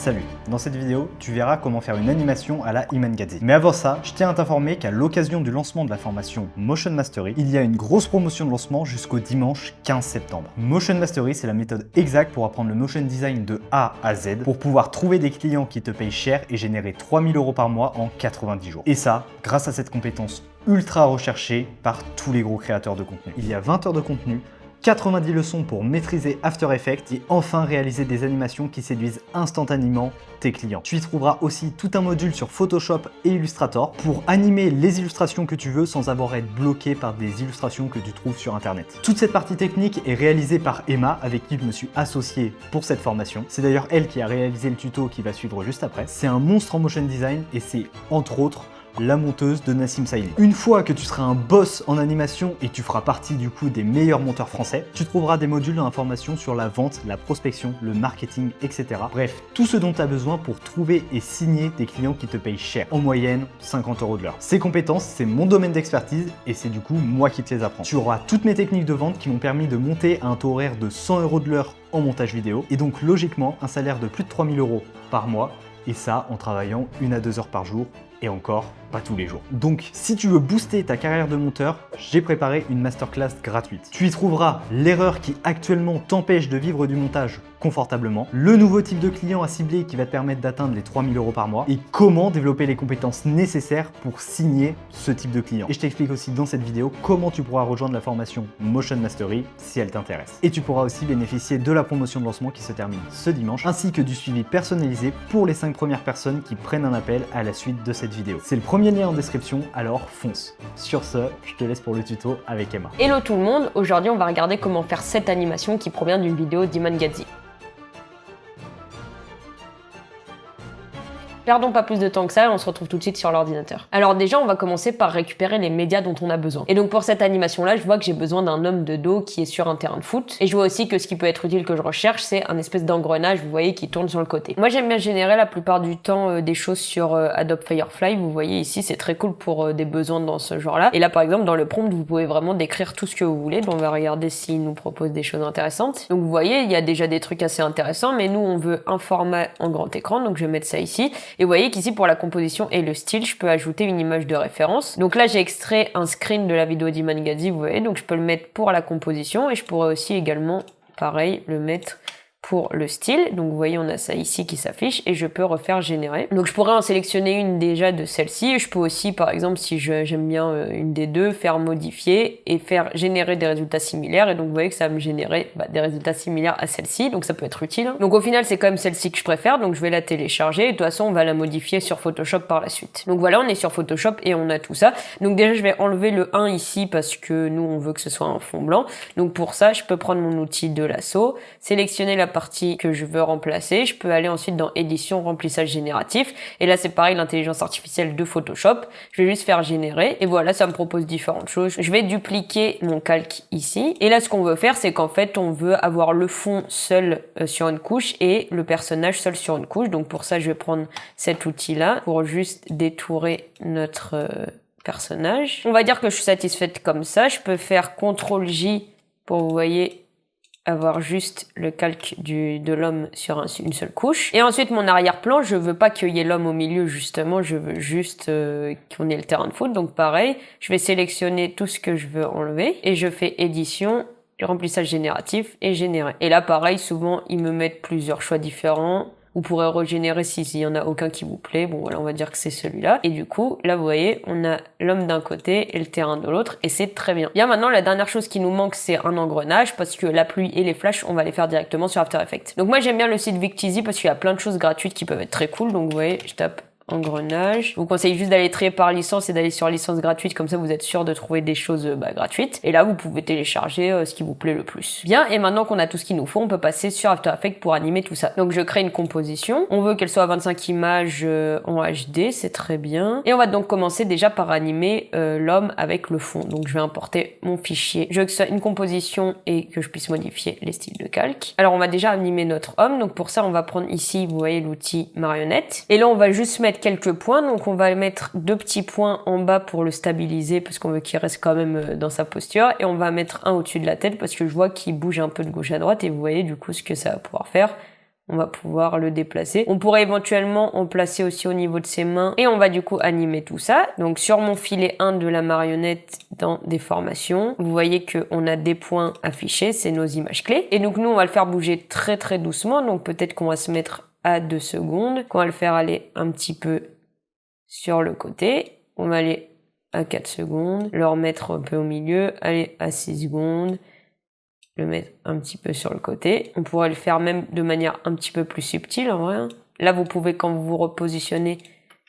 Salut, dans cette vidéo, tu verras comment faire une animation à la Iman Gadzhi. Mais avant ça, je tiens à t'informer qu'à l'occasion du lancement de la formation Motion Mastery, il y a une grosse promotion de lancement jusqu'au dimanche 15 septembre. Motion Mastery, c'est la méthode exacte pour apprendre le motion design de A à Z, pour pouvoir trouver des clients qui te payent cher et générer 3000 € par mois en 90 jours. Et ça, grâce à cette compétence ultra recherchée par tous les gros créateurs de contenu. Il y a 20 heures de contenu, 90 leçons pour maîtriser After Effects et enfin réaliser des animations qui séduisent instantanément tes clients. Tu y trouveras aussi tout un module sur Photoshop et Illustrator pour animer les illustrations que tu veux sans avoir à être bloqué par des illustrations que tu trouves sur internet. Toute cette partie technique est réalisée par Emma, avec qui je me suis associé pour cette formation. C'est d'ailleurs elle qui a réalisé le tuto qui va suivre juste après. C'est un monstre en motion design et c'est entre autres la monteuse de Nassim Saïli. Une fois que tu seras un boss en animation et tu feras partie du coup des meilleurs monteurs français, tu trouveras des modules d'information sur la vente, la prospection, le marketing, etc. Bref, tout ce dont tu as besoin pour trouver et signer des clients qui te payent cher, en moyenne 50 € de l'heure. Ces compétences, c'est mon domaine d'expertise et c'est du coup moi qui te les apprends. Tu auras toutes mes techniques de vente qui m'ont permis de monter à un taux horaire de 100 € de l'heure en montage vidéo et donc logiquement un salaire de plus de 3000 € par mois, et ça en travaillant 1 à 2 heures par jour, et encore pas tous les jours. Donc si tu veux booster ta carrière de monteur, j'ai préparé une masterclass gratuite. Tu y trouveras l'erreur qui actuellement t'empêche de vivre du montage confortablement, le nouveau type de client à cibler qui va te permettre d'atteindre les 3000 € par mois et comment développer les compétences nécessaires pour signer ce type de client. Et je t'explique aussi dans cette vidéo comment tu pourras rejoindre la formation Motion Mastery si elle t'intéresse. Et tu pourras aussi bénéficier de la promotion de lancement qui se termine ce dimanche, ainsi que du suivi personnalisé pour les 5 premières personnes qui prennent un appel à la suite de cette vidéo. C'est le premier lien en description, alors fonce. Sur ce, je te laisse pour le tuto avec Emma. Hello tout le monde, aujourd'hui on va regarder comment faire cette animation qui provient d'une vidéo d'Iman Gadzhi. Perdons pas plus de temps que ça et on se retrouve tout de suite sur l'ordinateur. Alors déjà, on va commencer par récupérer les médias dont on a besoin. Et donc pour cette animation-là, je vois que j'ai besoin d'un homme de dos qui est sur un terrain de foot. Et je vois aussi que ce qui peut être utile que je recherche, c'est un espèce d'engrenage, vous voyez, qui tourne sur le côté. Moi, j'aime bien générer la plupart du temps des choses sur Adobe Firefly. Vous voyez ici, c'est très cool pour des besoins dans ce genre-là. Et là, par exemple, dans le prompt, vous pouvez vraiment décrire tout ce que vous voulez. Donc on va regarder s'il nous propose des choses intéressantes. Donc vous voyez, il y a déjà des trucs assez intéressants, mais nous, on veut un format en grand écran. Donc je vais mettre ça ici. Et vous voyez qu'ici, pour la composition et le style, je peux ajouter une image de référence. Donc là, j'ai extrait un screen de la vidéo d'Iman Gadzhi, vous voyez, donc je peux le mettre pour la composition et je pourrais aussi également, pareil, le mettre pour le style. Donc vous voyez, on a ça ici qui s'affiche et je peux refaire générer. Donc je pourrais en sélectionner une déjà de celle-ci. Je peux aussi, par exemple, si j'aime bien une des deux, faire modifier et faire générer des résultats similaires. Et donc vous voyez que ça va me générer des résultats similaires à celle-ci. Donc ça peut être utile, hein. Donc au final, c'est quand même celle-ci que je préfère. Donc je vais la télécharger et de toute façon, on va la modifier sur Photoshop par la suite. Donc voilà, on est sur Photoshop et on a tout ça. Donc déjà, je vais enlever le 1 ici parce que nous, on veut que ce soit un fond blanc. Donc pour ça, je peux prendre mon outil de lasso, sélectionner la partie que je veux remplacer. Je peux aller ensuite dans édition, remplissage génératif. Et là, c'est pareil, l'intelligence artificielle de Photoshop. Je vais juste faire générer. Et voilà, ça me propose différentes choses. Je vais dupliquer mon calque ici. Et là, ce qu'on veut faire, c'est qu'en fait, on veut avoir le fond seul sur une couche et le personnage seul sur une couche. Donc pour ça, je vais prendre cet outil-là pour juste détourer notre personnage. On va dire que je suis satisfaite comme ça. Je peux faire CTRL-J pour, vous voyez, avoir juste le calque de l'homme sur une seule couche. Et ensuite, mon arrière-plan, je veux pas qu'il y ait l'homme au milieu, justement, je veux juste qu'on ait le terrain de foot. Donc pareil, je vais sélectionner tout ce que je veux enlever et je fais édition, remplissage génératif et générer. Et là, pareil, souvent, ils me mettent plusieurs choix différents. Vous pourrez régénérer s'il y en a aucun qui vous plaît. Bon, voilà, on va dire que c'est celui-là. Et du coup, là, vous voyez, on a l'homme d'un côté et le terrain de l'autre. Et c'est très bien. Bien, maintenant, la dernière chose qui nous manque, c'est un engrenage parce que la pluie et les flashs, on va les faire directement sur After Effects. Donc moi, j'aime bien le site Victizy parce qu'il y a plein de choses gratuites qui peuvent être très cool. Donc vous voyez, je tape engrenage. Je vous conseille juste d'aller trier par licence et d'aller sur licence gratuite, comme ça vous êtes sûr de trouver des choses gratuites. Et là vous pouvez télécharger ce qui vous plaît le plus. Bien, et maintenant qu'on a tout ce qu'il nous faut, on peut passer sur After Effects pour animer tout ça. Donc je crée une composition. On veut qu'elle soit à 25 images en HD, c'est très bien. Et on va donc commencer déjà par animer l'homme avec le fond. Donc je vais importer mon fichier. Je veux que ce soit une composition et que je puisse modifier les styles de calque. Alors on va déjà animer notre homme. Donc pour ça on va prendre ici, vous voyez l'outil marionnette. Et là on va juste mettre quelques points, donc on va mettre 2 petits points en bas pour le stabiliser parce qu'on veut qu'il reste quand même dans sa posture, et on va mettre un au-dessus de la tête parce que je vois qu'il bouge un peu de gauche à droite, et vous voyez du coup ce que ça va pouvoir faire. On va pouvoir le déplacer. On pourrait éventuellement en placer aussi au niveau de ses mains. Et on va du coup animer tout ça. Donc sur mon filet 1 de la marionnette dans déformation, vous voyez qu'on a des points affichés, c'est nos images clés. Et donc nous, on va le faire bouger très très doucement. Donc peut-être qu'on va se mettre à 2 secondes. Qu'on va le faire aller un petit peu sur le côté. On va aller à 4 secondes. Le remettre un peu au milieu. Aller à 6 secondes. Le mettre un petit peu sur le côté. On pourrait le faire même de manière un petit peu plus subtile en vrai. Là, vous pouvez, quand vous vous repositionnez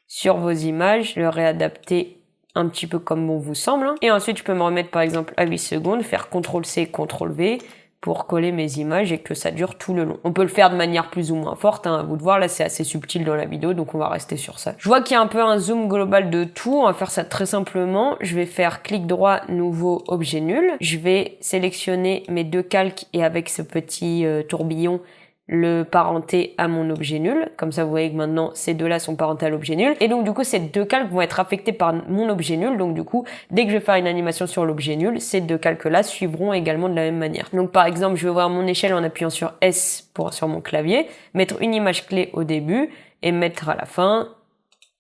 sur vos images, le réadapter un petit peu comme bon vous semble. Et ensuite, je peux me remettre par exemple à 8 secondes, faire CTRL-C, CTRL-V pour coller mes images et que ça dure tout le long. On peut le faire de manière plus ou moins forte, à vous de voir, là c'est assez subtil dans la vidéo, donc on va rester sur ça. Je vois qu'il y a un peu un zoom global de tout, on va faire ça très simplement. Je vais faire clic droit, nouveau, objet nul. Je vais sélectionner mes 2 calques et avec ce petit tourbillon, le parenter à mon objet nul. Comme ça, vous voyez que maintenant, ces deux-là sont parentés à l'objet nul. Et donc, du coup, ces 2 calques vont être affectés par mon objet nul. Donc, du coup, dès que je vais faire une animation sur l'objet nul, ces 2 calques-là suivront également de la même manière. Donc, par exemple, je vais voir mon échelle en appuyant sur S sur mon clavier, mettre une image clé au début et mettre à la fin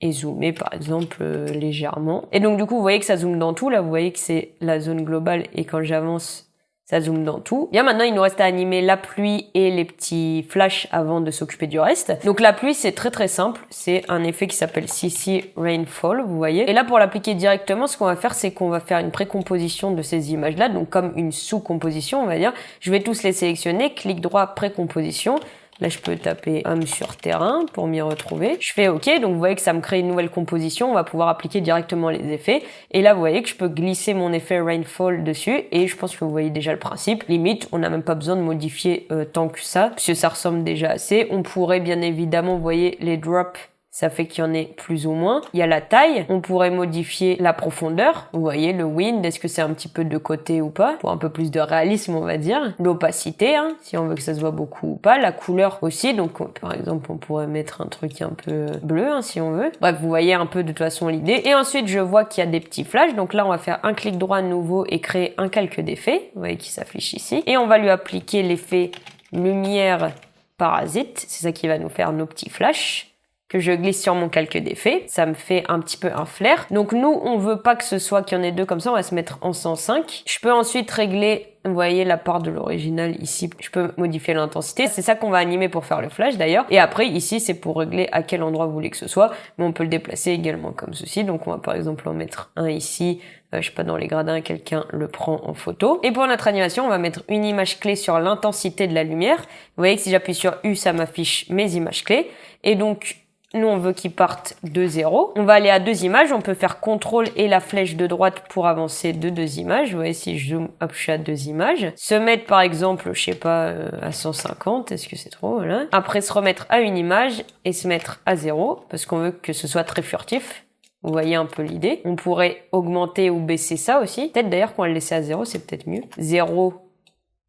et zoomer, par exemple, légèrement. Et donc, du coup, vous voyez que ça zoome dans tout. Là, vous voyez que c'est la zone globale et quand j'avance, ça zoome dans tout. Bien, maintenant, il nous reste à animer la pluie et les petits flashs avant de s'occuper du reste. Donc, la pluie, c'est très très simple. C'est un effet qui s'appelle CC Rainfall, vous voyez. Et là, pour l'appliquer directement, ce qu'on va faire, c'est qu'on va faire une précomposition de ces images-là. Donc, comme une sous-composition, on va dire. Je vais tous les sélectionner. Clic droit, précomposition. Là, je peux taper homme sur terrain pour m'y retrouver. Je fais OK, donc vous voyez que ça me crée une nouvelle composition. On va pouvoir appliquer directement les effets. Et là, vous voyez que je peux glisser mon effet Rainfall dessus. Et je pense que vous voyez déjà le principe. Limite, on n'a même pas besoin de modifier tant que ça, puisque ça ressemble déjà assez. On pourrait bien évidemment, vous voyez, les drops. Ça fait qu'il y en ait plus ou moins. Il y a la taille. On pourrait modifier la profondeur. Vous voyez, le wind, est-ce que c'est un petit peu de côté ou pas? Pour un peu plus de réalisme, on va dire. L'opacité, si on veut que ça se voit beaucoup ou pas. La couleur aussi. Donc, par exemple, on pourrait mettre un truc un peu bleu, si on veut. Bref, vous voyez un peu de toute façon l'idée. Et ensuite, je vois qu'il y a des petits flashs. Donc là, on va faire un clic droit nouveau et créer un calque d'effet. Vous voyez qui s'affiche ici. Et on va lui appliquer l'effet lumière parasite. C'est ça qui va nous faire nos petits flashs. Que je glisse sur mon calque d'effet. Ça me fait un petit peu un flair. Donc nous, on veut pas que ce soit qu'il y en ait 2 comme ça. On va se mettre en 105. Je peux ensuite régler, vous voyez, la part de l'original ici. Je peux modifier l'intensité. C'est ça qu'on va animer pour faire le flash d'ailleurs. Et après, ici, c'est pour régler à quel endroit vous voulez que ce soit. Mais on peut le déplacer également comme ceci. Donc on va par exemple en mettre un ici. Je sais pas, dans les gradins, quelqu'un le prend en photo. Et pour notre animation, on va mettre une image clé sur l'intensité de la lumière. Vous voyez que si j'appuie sur U, ça m'affiche mes images clés. Et donc, nous, on veut qu'ils partent de 0. On va aller à 2 images. On peut faire CTRL et la flèche de droite pour avancer de 2 images. Vous voyez, si je zoome, hop, je suis à 2 images. Se mettre, par exemple, je sais pas, à 150. Est-ce que c'est trop? Voilà. Après, se remettre à une image et se mettre à 0 parce qu'on veut que ce soit très furtif. Vous voyez un peu l'idée. On pourrait augmenter ou baisser ça aussi. Peut-être d'ailleurs qu'on va le laisser à 0, c'est peut-être mieux. 0,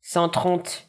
130,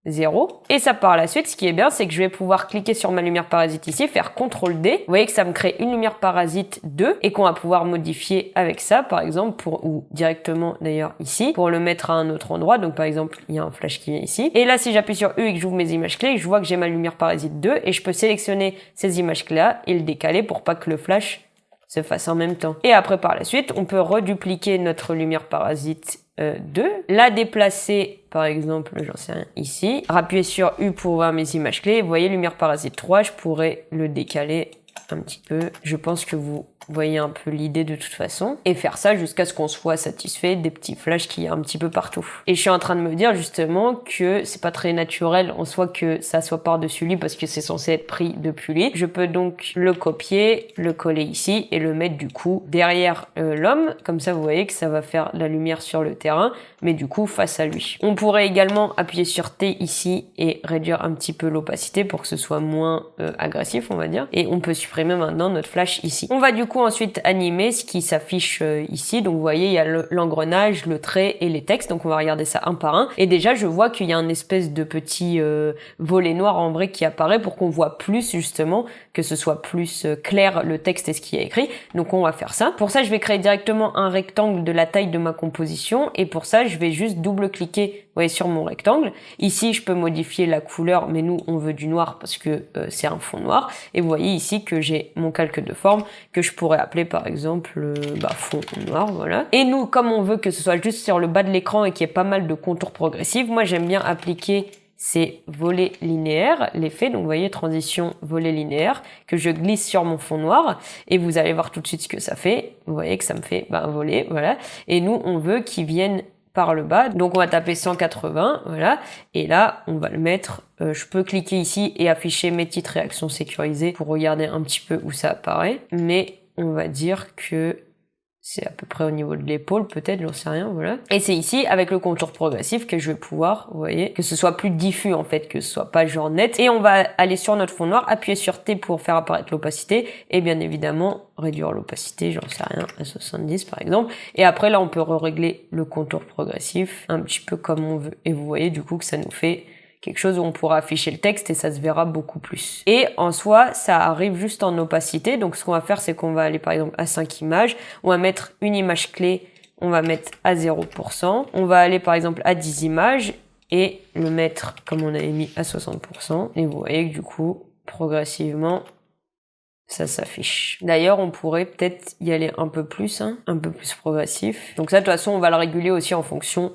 0. Et ça, par la suite, ce qui est bien, c'est que je vais pouvoir cliquer sur ma lumière parasite ici, faire CTRL-D. Vous voyez que ça me crée une lumière parasite 2 et qu'on va pouvoir modifier avec ça, par exemple, ou directement d'ailleurs ici, pour le mettre à un autre endroit. Donc, par exemple, il y a un flash qui vient ici. Et là, si j'appuie sur U et que j'ouvre mes images clés, je vois que j'ai ma lumière parasite 2 et je peux sélectionner ces images clés-là et le décaler pour pas que le flash se fasse en même temps. Et après, par la suite, on peut redupliquer notre lumière parasite 2, la déplacer, par exemple, j'en sais rien, ici, appuyer sur U pour voir mes images clés. Vous voyez, lumière parasite 3, je pourrais le décaler un petit peu. Je pense que vous voyez un peu l'idée de toute façon. Et faire ça jusqu'à ce qu'on soit satisfait des petits flashs qu'il y a un petit peu partout. Et je suis en train de me dire justement que c'est pas très naturel en soi que ça soit par-dessus lui parce que c'est censé être pris depuis lui. Je peux donc le copier, le coller ici et le mettre du coup derrière l'homme. Comme ça, vous voyez que ça va faire la lumière sur le terrain, mais du coup face à lui. On pourrait également appuyer sur T ici et réduire un petit peu l'opacité pour que ce soit moins agressif, on va dire. Et on peut supprimer maintenant notre flash ici. On va du coup ensuite animer ce qui s'affiche ici. Donc vous voyez, il y a l'engrenage, le trait et les textes. Donc on va regarder ça un par un. Et déjà, je vois qu'il y a un espèce de petit volet noir en vrai qui apparaît pour qu'on voit plus justement, que ce soit plus clair le texte et ce qui est écrit. Donc on va faire ça. Pour ça, je vais créer directement un rectangle de la taille de ma composition. Et pour ça, je vais juste double-cliquer. Vous voyez, sur mon rectangle. Ici, je peux modifier la couleur, mais nous, on veut du noir parce que c'est un fond noir. Et vous voyez ici que j'ai mon calque de forme que je pourrais appeler par exemple fond noir, voilà. Et nous, comme on veut que ce soit juste sur le bas de l'écran et qu'il y ait pas mal de contours progressifs, moi j'aime bien appliquer ces volets linéaires, l'effet, donc vous voyez, transition volet linéaire, que je glisse sur mon fond noir, et vous allez voir tout de suite ce que ça fait. Vous voyez que ça me fait un volet, voilà. Et nous, on veut qu'ils viennent par le bas, donc on va taper 180, voilà, et là on va le mettre, je peux cliquer ici et afficher mes petites réactions sécurisées pour regarder un petit peu où ça apparaît, mais on va dire que c'est à peu près au niveau de l'épaule, peut-être, j'en sais rien, voilà. Et c'est ici, avec le contour progressif, que je vais pouvoir, vous voyez, que ce soit plus diffus, en fait, que ce soit pas genre net. Et on va aller sur notre fond noir, appuyer sur T pour faire apparaître l'opacité, et bien évidemment, réduire l'opacité, j'en sais rien, à 70 par exemple. Et après, là, on peut régler le contour progressif, un petit peu comme on veut. Et vous voyez, du coup, que ça nous fait quelque chose où on pourra afficher le texte et ça se verra beaucoup plus. Et en soi, ça arrive juste en opacité. Donc ce qu'on va faire, c'est qu'on va aller par exemple à 5 images. On va mettre une image clé, on va mettre à 0%. On va aller par exemple à 10 images et le mettre comme on avait mis à 60%. Et vous voyez que du coup, progressivement, ça s'affiche. D'ailleurs, on pourrait peut-être y aller un peu plus progressif. Donc ça, de toute façon, on va le réguler aussi en fonction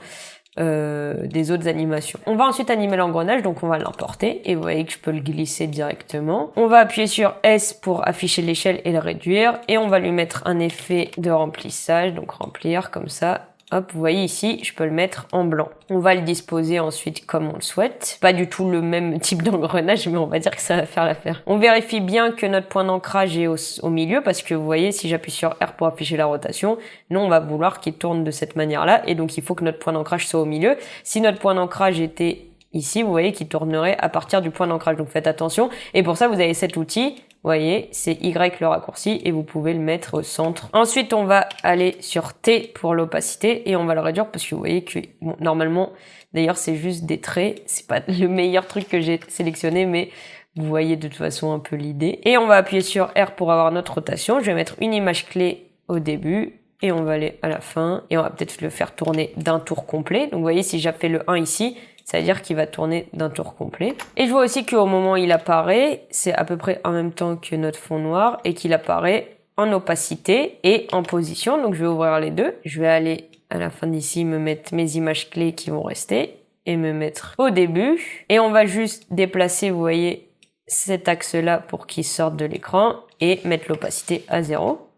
des autres animations. On va ensuite animer l'engrenage, donc on va l'importer et vous voyez que je peux le glisser directement. On va appuyer sur S pour afficher l'échelle et le réduire et on va lui mettre un effet de remplissage, donc remplir comme ça. Hop, vous voyez ici, je peux le mettre en blanc. On va le disposer ensuite comme on le souhaite. Pas du tout le même type d'engrenage, mais on va dire que ça va faire l'affaire. On vérifie bien que notre point d'ancrage est au milieu, parce que vous voyez, si j'appuie sur R pour afficher la rotation, nous, on va vouloir qu'il tourne de cette manière-là, et donc il faut que notre point d'ancrage soit au milieu. Si notre point d'ancrage était ici, vous voyez qu'il tournerait à partir du point d'ancrage, donc faites attention. Et pour ça, vous avez cet outil. Vous voyez, c'est Y le raccourci et vous pouvez le mettre au centre. Ensuite, on va aller sur T pour l'opacité et on va le réduire parce que vous voyez que bon, normalement, d'ailleurs, c'est juste des traits. C'est pas le meilleur truc que j'ai sélectionné, mais vous voyez de toute façon un peu l'idée. Et on va appuyer sur R pour avoir notre rotation. Je vais mettre une image clé au début et on va aller à la fin et on va peut-être le faire tourner d'un tour complet. Donc, vous voyez, si j'ai fait le 1 ici, ça veut dire qu'il va tourner d'un tour complet. Et je vois aussi qu'au moment où il apparaît, c'est à peu près en même temps que notre fond noir et qu'il apparaît en opacité et en position. Donc je vais ouvrir les deux. Je vais aller à la fin d'ici me mettre mes images clés qui vont rester et me mettre au début. Et on va juste déplacer, vous voyez, cet axe-là pour qu'il sorte de l'écran et mettre l'opacité à 0.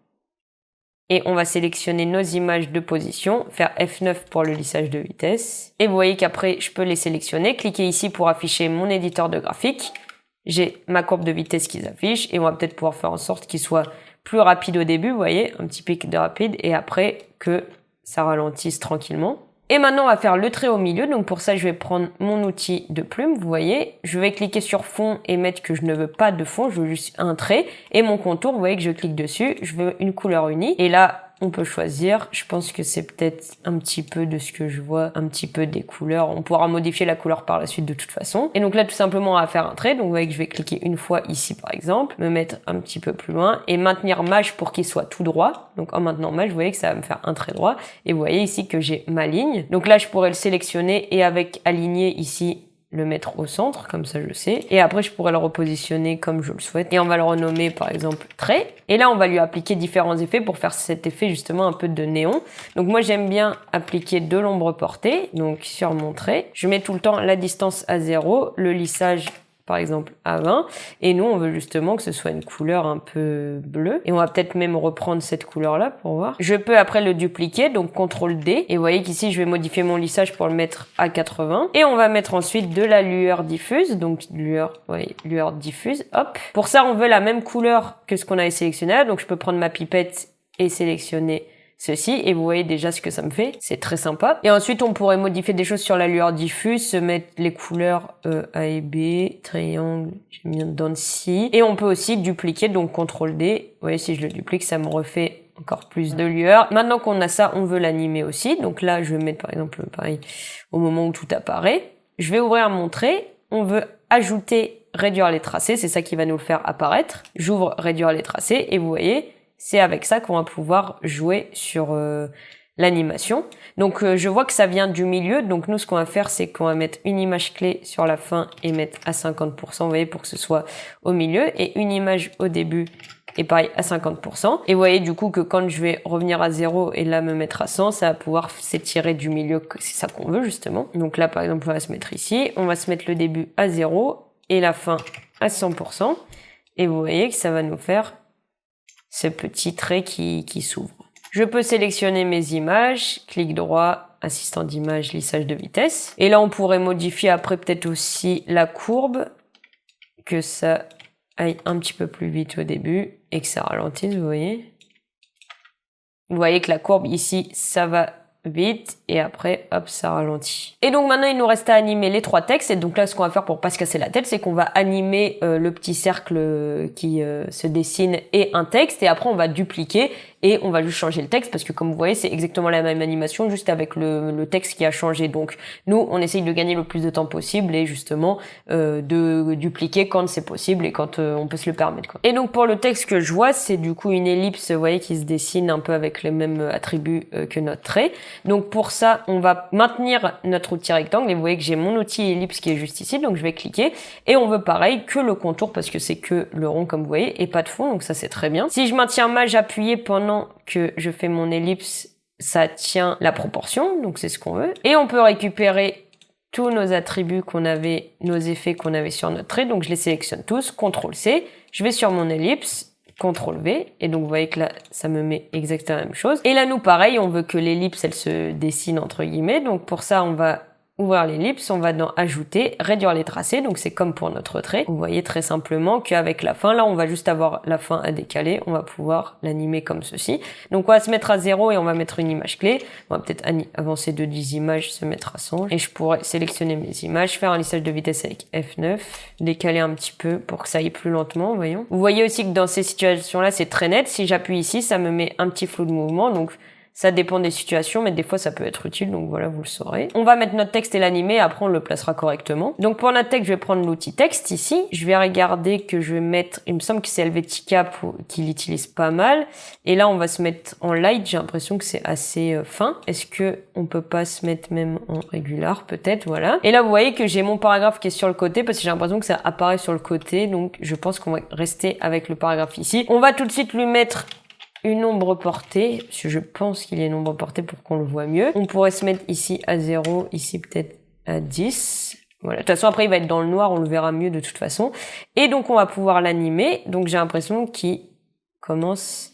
Et on va sélectionner nos images de position, faire F9 pour le lissage de vitesse. Et vous voyez qu'après, je peux les sélectionner. Cliquez ici pour afficher mon éditeur de graphique. J'ai ma courbe de vitesse qui s'affiche et on va peut-être pouvoir faire en sorte qu'il soit plus rapide au début, vous voyez, un petit pic de rapide, et après que ça ralentisse tranquillement. Et maintenant, on va faire le trait au milieu. Donc pour ça, je vais prendre mon outil de plume, vous voyez. Je vais cliquer sur fond et mettre que je ne veux pas de fond, je veux juste un trait. Et mon contour, vous voyez que je clique dessus, je veux une couleur unie. Et là, on peut choisir. Je pense que c'est peut-être un petit peu de ce que je vois, un petit peu des couleurs. On pourra modifier la couleur par la suite de toute façon. Et donc là, tout simplement, on va faire un trait. Donc vous voyez que je vais cliquer une fois ici, par exemple, me mettre un petit peu plus loin et maintenir Maj pour qu'il soit tout droit. Donc en maintenant Maj, vous voyez que ça va me faire un trait droit. Et vous voyez ici que j'ai ma ligne. Donc là, je pourrais le sélectionner et avec aligner ici, le mettre au centre, comme ça je sais. Et après, je pourrais le repositionner comme je le souhaite. Et on va le renommer, par exemple, trait. Et là, on va lui appliquer différents effets pour faire cet effet, justement, un peu de néon. Donc moi, j'aime bien appliquer de l'ombre portée. Donc sur mon trait, je mets tout le temps la distance à 0, le lissage par exemple à 20, et nous on veut justement que ce soit une couleur un peu bleue, et on va peut-être même reprendre cette couleur là pour voir. Je peux après le dupliquer, donc CTRL D, et vous voyez qu'ici je vais modifier mon lissage pour le mettre à 80, et on va mettre ensuite de la lueur diffuse, donc lueur diffuse, hop. Pour ça on veut la même couleur que ce qu'on avait sélectionné là, donc je peux prendre ma pipette et sélectionner ceci, et vous voyez déjà ce que ça me fait, c'est très sympa. Et ensuite on pourrait modifier des choses sur la lueur diffuse, se mettre les couleurs A et B, triangle, j'ai mis dans le ci, et on peut aussi dupliquer, donc CTRL D, vous voyez si je le duplique ça me refait encore plus de lueur. Maintenant qu'on a ça, on veut l'animer aussi, donc là je vais mettre par exemple pareil au moment où tout apparaît. Je vais ouvrir mon trait, on veut ajouter réduire les tracés, c'est ça qui va nous le faire apparaître. J'ouvre réduire les tracés et vous voyez, c'est avec ça qu'on va pouvoir jouer sur l'animation. Donc je vois que ça vient du milieu, donc nous ce qu'on va faire c'est qu'on va mettre une image clé sur la fin et mettre à 50%, vous voyez, pour que ce soit au milieu, et une image au début et pareil à 50%. Et vous voyez du coup que quand je vais revenir à 0 et là me mettre à 100, ça va pouvoir s'étirer du milieu, c'est ça qu'on veut justement. Donc là par exemple on va se mettre ici, on va se mettre le début à 0 et la fin à 100%. Et vous voyez que ça va nous faire ce petit trait qui s'ouvre. Je peux sélectionner mes images, clic droit, assistant d'image, lissage de vitesse. Et là on pourrait modifier après peut-être aussi la courbe, que ça aille un petit peu plus vite au début et que ça ralentisse, vous voyez. Vous voyez que la courbe ici, ça va vite et après, hop, ça ralentit. Et donc maintenant, il nous reste à animer les 3 textes. Et donc là, ce qu'on va faire pour pas se casser la tête, c'est qu'on va animer le petit cercle qui se dessine et un texte. Et après, on va dupliquer et on va juste changer le texte parce que comme vous voyez, c'est exactement la même animation, juste avec le texte qui a changé. Donc nous, on essaye de gagner le plus de temps possible et justement de dupliquer quand c'est possible et quand on peut se le permettre, quoi. Et donc pour le texte que je vois, c'est du coup une ellipse, vous voyez, qui se dessine un peu avec les mêmes attributs que notre trait. Donc pour ça, on va maintenir notre outil rectangle et vous voyez que j'ai mon outil ellipse qui est juste ici, donc je vais cliquer et on veut pareil que le contour parce que c'est que le rond comme vous voyez et pas de fond, donc ça c'est très bien. Si je maintiens Maj appuyé pendant que je fais mon ellipse, ça tient la proportion, donc c'est ce qu'on veut. Et on peut récupérer tous nos attributs qu'on avait, nos effets qu'on avait sur notre trait, donc je les sélectionne tous, CTRL-C, je vais sur mon ellipse, CTRL-V, et donc vous voyez que là, ça me met exactement la même chose. Et là, nous, pareil, on veut que l'ellipse, elle se dessine entre guillemets, donc pour ça, on va ouvrir l'ellipse, on va dans ajouter, réduire les tracés, donc c'est comme pour notre trait. Vous voyez très simplement qu'avec la fin, là on va juste avoir la fin à décaler, on va pouvoir l'animer comme ceci. Donc on va se mettre à 0 et on va mettre une image clé. On va peut-être avancer de 10 images, se mettre à 100. Et je pourrais sélectionner mes images, faire un lissage de vitesse avec F9, décaler un petit peu pour que ça aille plus lentement, voyons. Vous voyez aussi que dans ces situations-là, c'est très net. Si j'appuie ici, ça me met un petit flou de mouvement, donc ça dépend des situations, mais des fois ça peut être utile, donc voilà, vous le saurez. On va mettre notre texte et l'animer, après on le placera correctement. Donc pour notre texte, je vais prendre l'outil texte ici. Je vais regarder que je vais mettre, il me semble que c'est Helvetica qu'il utilise pas mal. Et là, on va se mettre en light, j'ai l'impression que c'est assez fin. Est-ce que on peut pas se mettre même en régular, peut-être, voilà. Et là, vous voyez que j'ai mon paragraphe qui est sur le côté, parce que j'ai l'impression que ça apparaît sur le côté, donc je pense qu'on va rester avec le paragraphe ici. On va tout de suite lui mettre une ombre portée, parce que je pense qu'il y a une ombre portée pour qu'on le voit mieux. On pourrait se mettre ici à 0, ici peut-être à 10. Voilà. De toute façon, après, il va être dans le noir, on le verra mieux de toute façon. Et donc, on va pouvoir l'animer. Donc, j'ai l'impression qu'il commence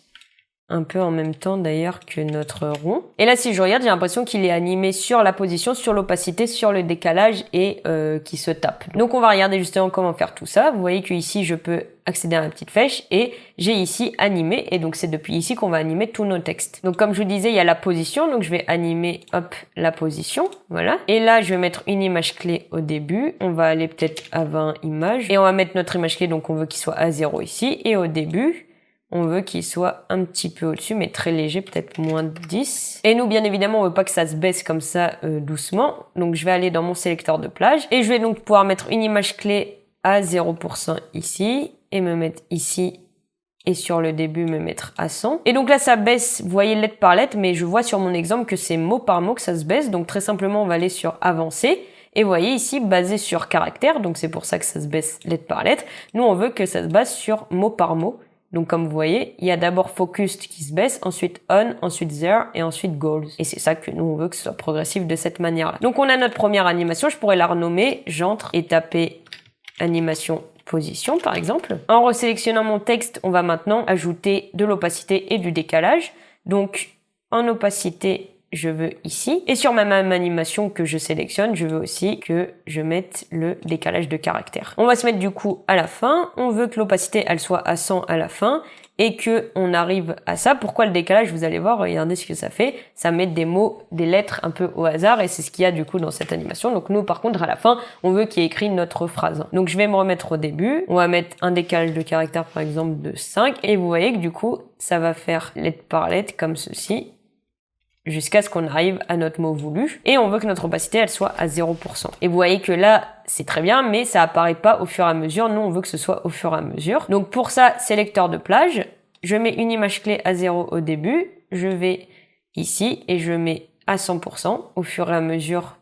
un peu en même temps d'ailleurs que notre rond. Et là, si je regarde, j'ai l'impression qu'il est animé sur la position, sur l'opacité, sur le décalage et qui se tape. Donc, on va regarder justement comment faire tout ça. Vous voyez que ici, je peux accéder à ma petite flèche et j'ai ici animé. Et donc, c'est depuis ici qu'on va animer tous nos textes. Donc, comme je vous disais, il y a la position. Donc, je vais animer, hop, la position. Voilà. Et là, je vais mettre une image clé au début. On va aller peut-être à 20 images. Et on va mettre notre image clé. Donc, on veut qu'il soit à 0 ici. Et au début, on veut qu'il soit un petit peu au-dessus, mais très léger, peut-être moins de 10. Et nous, bien évidemment, on veut pas que ça se baisse comme ça doucement. Donc, je vais aller dans mon sélecteur de plage. Et je vais donc pouvoir mettre une image clé à 0% ici. Et me mettre ici. Et sur le début, me mettre à 100. Et donc là, ça baisse, vous voyez, lettre par lettre. Mais je vois sur mon exemple que c'est mot par mot que ça se baisse. Donc, très simplement, on va aller sur avancer. Et vous voyez ici, basé sur caractère. Donc, c'est pour ça que ça se baisse lettre par lettre. Nous, on veut que ça se base sur mot par mot. Donc comme vous voyez, il y a d'abord focused qui se baisse, ensuite on, ensuite there et ensuite goals. Et c'est ça que nous on veut que ce soit progressif de cette manière-là. Donc on a notre première animation, je pourrais la renommer, j'entre et taper animation position par exemple. En resélectionnant mon texte, on va maintenant ajouter de l'opacité et du décalage. Donc en opacité, je veux ici. Et sur ma même animation que je sélectionne, je veux aussi que je mette le décalage de caractère. On va se mettre du coup à la fin. On veut que l'opacité, elle soit à 100 à la fin et que on arrive à ça. Pourquoi le décalage? Vous allez voir, regardez ce que ça fait. Ça met des mots, des lettres un peu au hasard et c'est ce qu'il y a du coup dans cette animation. Donc nous, par contre, à la fin, on veut qu'il y ait écrit notre phrase. Donc je vais me remettre au début. On va mettre un décalage de caractère par exemple de 5 et vous voyez que du coup, ça va faire lettre par lettre comme ceci, jusqu'à ce qu'on arrive à notre mot voulu. Et on veut que notre opacité, elle soit à 0%. Et vous voyez que là, c'est très bien, mais ça apparaît pas au fur et à mesure. Nous, on veut que ce soit au fur et à mesure. Donc pour ça, sélecteur de plage, je mets une image clé à 0 au début. Je vais ici et je mets à 100%. Au fur et à mesure,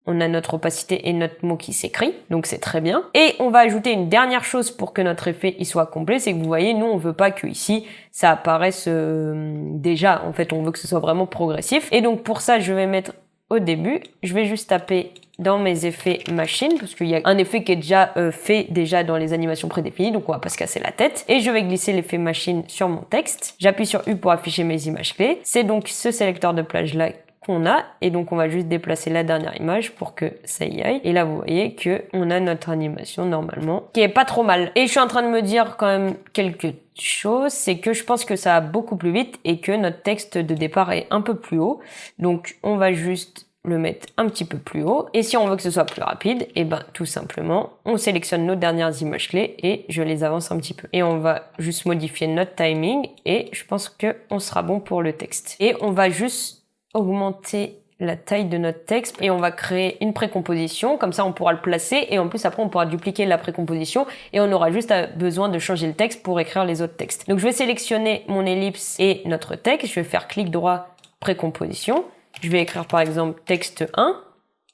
on a notre opacité et notre mot qui s'écrit, donc c'est très bien. Et on va ajouter une dernière chose pour que notre effet y soit complet, c'est que vous voyez, nous on veut pas que ici ça apparaisse déjà, en fait on veut que ce soit vraiment progressif. Et donc pour ça, je vais mettre au début, je vais juste taper dans mes effets machine, parce qu'il y a un effet qui est déjà fait dans les animations prédéfinies, donc on va pas se casser la tête. Et je vais glisser l'effet machine sur mon texte. J'appuie sur U pour afficher mes images clés. C'est donc ce sélecteur de plage là qu'on a, et donc on va juste déplacer la dernière image pour que ça y aille. Et là vous voyez que on a notre animation normalement, qui est pas trop mal. Et je suis en train de me dire quand même quelque chose, c'est que je pense que ça va beaucoup plus vite et que notre texte de départ est un peu plus haut. Donc on va juste le mettre un petit peu plus haut. Et si on veut que ce soit plus rapide, et ben tout simplement, on sélectionne nos dernières images clés et je les avance un petit peu. Et on va juste modifier notre timing et je pense que on sera bon pour le texte. Et on va juste augmenter la taille de notre texte et on va créer une précomposition, comme ça on pourra le placer et en plus après on pourra dupliquer la précomposition et on aura juste besoin de changer le texte pour écrire les autres textes. Donc je vais sélectionner mon ellipse et notre texte, je vais faire clic droit précomposition, je vais écrire par exemple texte 1,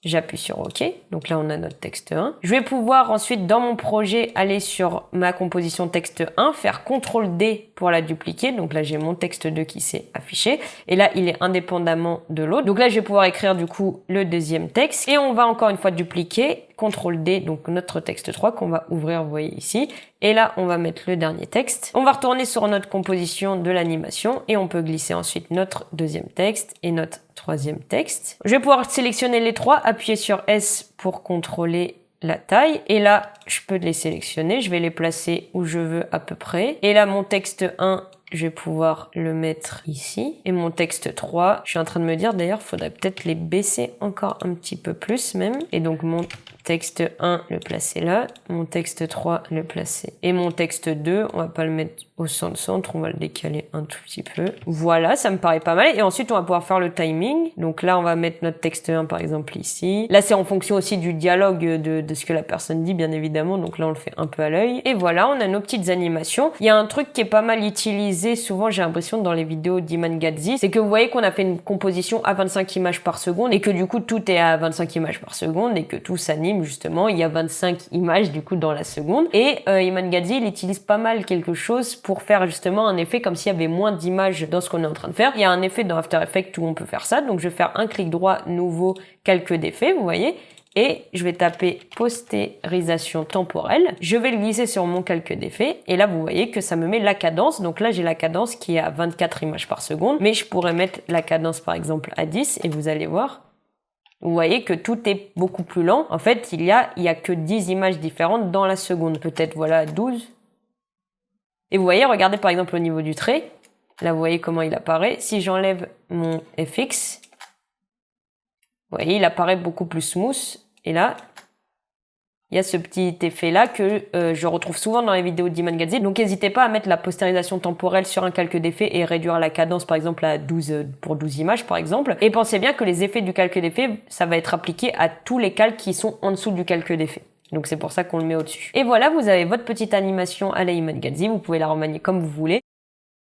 j'appuie sur OK, donc là on a notre texte 1. Je vais pouvoir ensuite dans mon projet aller sur ma composition texte 1, faire CTRL D pour la dupliquer, donc là j'ai mon texte 2 qui s'est affiché, et là il est indépendamment de l'autre. Donc là je vais pouvoir écrire du coup le deuxième texte, et on va encore une fois dupliquer, CTRL D, donc notre texte 3 qu'on va ouvrir, vous voyez ici, et là on va mettre le dernier texte. On va retourner sur notre composition de l'animation, et on peut glisser ensuite notre deuxième texte et notre troisième texte. Je vais pouvoir sélectionner les trois, appuyer sur S pour contrôler la taille, et là je peux les sélectionner, je vais les placer où je veux à peu près, et là mon texte 1 je vais pouvoir le mettre ici, et mon texte 3, je suis en train de me dire d'ailleurs faudrait peut-être les baisser encore un petit peu plus même, et donc mon texte 1 le placer là, mon texte 3 le placer, et mon texte 2 on va pas le mettre au centre, on va le décaler un tout petit peu. Voilà, ça me paraît pas mal. Et ensuite, on va pouvoir faire le timing. Donc là, on va mettre notre texte 1, par exemple, ici. Là, c'est en fonction aussi du dialogue de ce que la personne dit, bien évidemment. Donc là, on le fait un peu à l'œil. Et voilà, on a nos petites animations. Il y a un truc qui est pas mal utilisé, souvent, j'ai l'impression, dans les vidéos d'Iman Gadzhi, c'est que vous voyez qu'on a fait une composition à 25 images par seconde et que du coup, tout est à 25 images par seconde et que tout s'anime, justement. Il y a 25 images, du coup, dans la seconde. Et Iman Gadzhi, il utilise pas mal quelque chose pour faire justement un effet comme s'il y avait moins d'images dans ce qu'on est en train de faire. Il y a un effet dans After Effects où on peut faire ça. Donc je vais faire un clic droit, nouveau, calque d'effets, vous voyez. Et je vais taper postérisation temporelle. Je vais le glisser sur mon calque d'effets. Et là, vous voyez que ça me met la cadence. Donc là, j'ai la cadence qui est à 24 images par seconde. Mais je pourrais mettre la cadence, par exemple, à 10. Et vous allez voir, vous voyez que tout est beaucoup plus lent. En fait, il y a que 10 images différentes dans la seconde. Peut-être, voilà, 12. Et vous voyez, regardez par exemple au niveau du trait, là vous voyez comment il apparaît. Si j'enlève mon FX, vous voyez, il apparaît beaucoup plus smooth. Et là, il y a ce petit effet-là que je retrouve souvent dans les vidéos d'Iman Gadzhi. Donc n'hésitez pas à mettre la postérisation temporelle sur un calque d'effet et réduire la cadence par exemple à 12 pour 12 images par exemple. Et pensez bien que les effets du calque d'effet, ça va être appliqué à tous les calques qui sont en dessous du calque d'effet. Donc c'est pour ça qu'on le met au-dessus. Et voilà, vous avez votre petite animation à la Iman Gadzhi, vous pouvez la remanier comme vous voulez.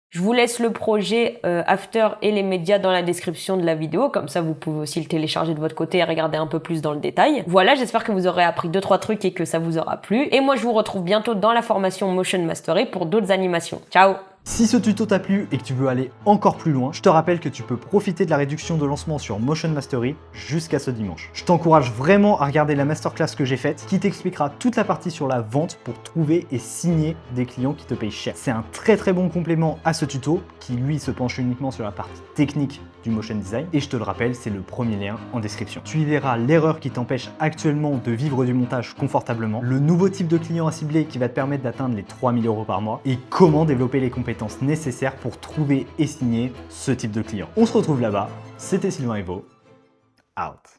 Je vous laisse le projet After et les médias dans la description de la vidéo, comme ça vous pouvez aussi le télécharger de votre côté et regarder un peu plus dans le détail. Voilà, j'espère que vous aurez appris 2-3 trucs et que ça vous aura plu. Et moi je vous retrouve bientôt dans la formation Motion Mastery pour d'autres animations. Ciao! Si ce tuto t'a plu et que tu veux aller encore plus loin, je te rappelle que tu peux profiter de la réduction de lancement sur Motion Mastery jusqu'à ce dimanche. Je t'encourage vraiment à regarder la masterclass que j'ai faite qui t'expliquera toute la partie sur la vente pour trouver et signer des clients qui te payent cher. C'est un très bon complément à ce tuto qui lui se penche uniquement sur la partie technique du motion design et je te le rappelle, c'est le premier lien en description. Tu y verras l'erreur qui t'empêche actuellement de vivre du montage confortablement, le nouveau type de client à cibler qui va te permettre d'atteindre les 3000 € par mois et comment développer les compétences nécessaires pour trouver et signer ce type de client. On se retrouve là-bas, c'était Sylvain Evo, out.